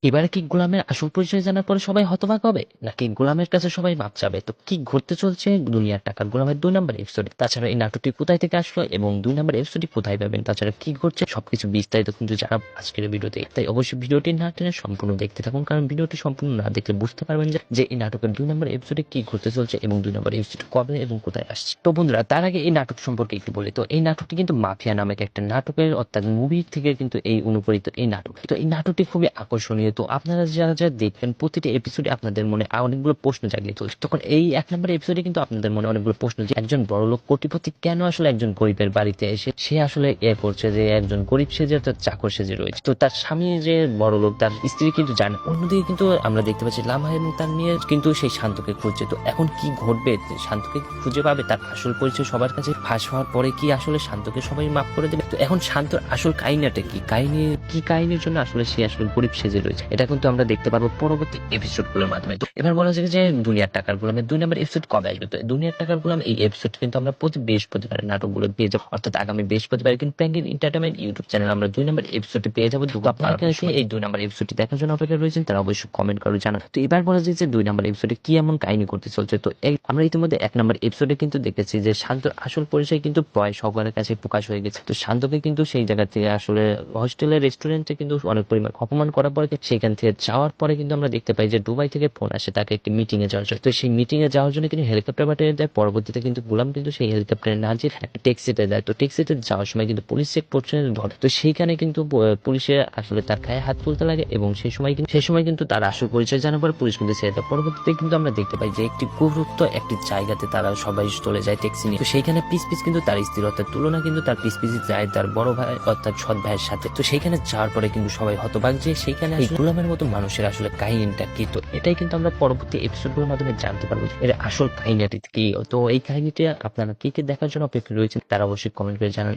এবারে কি গোলামের আসল পরিচয় জানার পরে সবাই হতবাক হবে, নাকি গোলামের কাছে সবাই মাপ চাবে? তো কি ঘটতে চলছে দুনিয়ার টাকার গোলামের 2 নম্বর এপিসোডে? তাছাড়া এই নাটকটি কোথায় থেকে আসলো এবং 2 নম্বর এপিসোডটি কোথায় পাবেন, তাছাড়া কি ঘটছে সবকিছু বিস্তারিত কিন্তু জানাবো আজকের ভিডিওতে। তাই অবশ্যই ভিডিওটি না টেনে সম্পূর্ণ দেখতে থাকুন, কারণ ভিডিওটি সম্পূর্ণ না দেখলে বুঝতে পারবেন যে এই নাটকের 2 নম্বর এপিসোডে কি ঘটতে চলছে এবং 2 নম্বর এপিসোড কবে এবং কোথায় আসছে। তো বন্ধুরা, তার আগে এই নাটক সম্পর্কে একটু বলি। তো এই নাটকটি কিন্তু মাফিয়া নামক একটা নাটকের অর্থাৎ মুভি থেকে কিন্তু এই অনুপ্রেরিত এই নাটক। তো এই নাটকটি খুবই আকর্ষণীয়। তো আপনারা যারা দেখবেন প্রতিটি এপিসোডে আপনাদের মনে অনেকগুলো প্রশ্ন জাগিয়ে চলছে। তখন এই 1 নম্বর এপিসোডে কিন্তু আপনাদের মনে অনেকগুলো প্রশ্ন, যে একজন বড়লোক কোটিপতি কেন আসলে একজন গরিবের বাড়িতে এসে সে আসলে করছে যে একজন গরিব সেজে তার চাকর সেজে রয়েছে। তো তার স্বামী যে বড়লোক, তার স্ত্রী কিন্তু জানে। অন্যদিকে কিন্তু আমরা দেখতে পাচ্ছি লামা এবং তার মেয়ে কিন্তু সেই শান্তকে খুঁজছে। তো এখন কি ঘটবে? শান্তকে খুঁজে পাবে? তার আসল পরিচয় সবার কাছে ফাঁস হওয়ার পরে কি আসলে শান্তকে সবাই মাফ করে দেবে? তো এখন শান্তর আসল কাহিনীটা কি, কাহিনীর জন্য আসলে সে আসলে গরিব সেজে রয়েছে, এটা কিন্তু আমরা দেখতে পারবো পরবর্তী এপিসোড গুলোর মাধ্যমে। তো এবার বলা যায় যে দুনিয়ার টাকার গোলামের 2 নম্বর এপিসোড কবে আসবে? তো দুনিয়ার টাকার গোলাম এই এপিসোড কিন্তু আমরা প্রতি বৃহস্পতিবার নাটকগুলো পেয়ে যাবো, অর্থাৎ আগামী বৃহস্পতিবার কিন্তু প্যাঙ্গিন এন্টারটেইনমেন্ট ইউটিউব চ্যানেল আমরা 2 নম্বর এপিসোডটি পেয়ে যাবো। তো আপনারা এই 2 নম্বর এপিসোডটি দেখার জন্য অপেক্ষা রয়েছেন, তারা অবশ্যই কমেন্ট করে জানান। তো এবার বলা যায় যে 2 নম্বর এপিসোডে কি এমন কাহিনী করতে চলছে। তো আমরা ইতিমধ্যে 1 নম্বর এপিসোডে কিন্তু দেখেছি যে শান্তর আসল পরিচয় কিন্তু প্রায় সকলের কাছে প্রকাশ হয়ে গেছে। তো শান্তকে কিন্তু সেই জায়গা থেকে আসলে হোস্টেলের রেস্টুরেন্টে কিন্তু অনেক পরিমাণ অপমান করার পরে সেখান থেকে যাওয়ার পরে কিন্তু আমরা দেখতে পাই যে দুবাই থেকে ফোন আসে তাকে একটি মিটিং এ যাওয়ার জন্য। তো সেই মিটিং এ যাওয়ার জন্য কিন্তু হেলিকপ্টার পাঠিয়ে দেয়। পরবর্তীতে কিন্তু গোলাম কিন্তু সেই হেলিকপ্টারে না যেয়ে একটা ট্যাক্সিতে দেয়। তো ট্যাক্সিতে যাওয়ার সময় কিন্তু পুলিশ চেক পোস্টে ধরে। তো সেইখানে কিন্তু পুলিশে আসলে তার গায়ে হাত তুলতে লাগে এবং সেই সময় কিন্তু তার আসল পরিচয় জানার পরে পুলিশ কিন্তু ছেড়ে দেয়। পরবর্তীতে কিন্তু আমরা দেখতে পাই যে একটি গুরুত্ব একটি জায়গাতে তারা সবাই চলে যায় ট্যাক্সি নিয়ে। তো সেইখানে পিস কিন্তু তার স্ত্রীর অর্থাৎ তুলনা কিন্তু তার পিস যায় তার বড় ভাই অর্থাৎ সৎ ভাইয়ের সাথে। তো সেইখানে যাওয়ার পরে কিন্তু সবাই হতবাক যে সেইখানে এই গোলামের মতো মানুষের আসলে কাহিনীটা কি। তো এটাই কিন্তু আমরা পরবর্তী এপিসোডগুলোর মাধ্যমে জানতে পারবো এর আসল কাহিনীটি কি। তো এই কাহিনীটা আপনারা কি দেখার জন্য অপেক্ষা রয়েছেন, তারা অবশ্যই কমেন্ট করে জানান।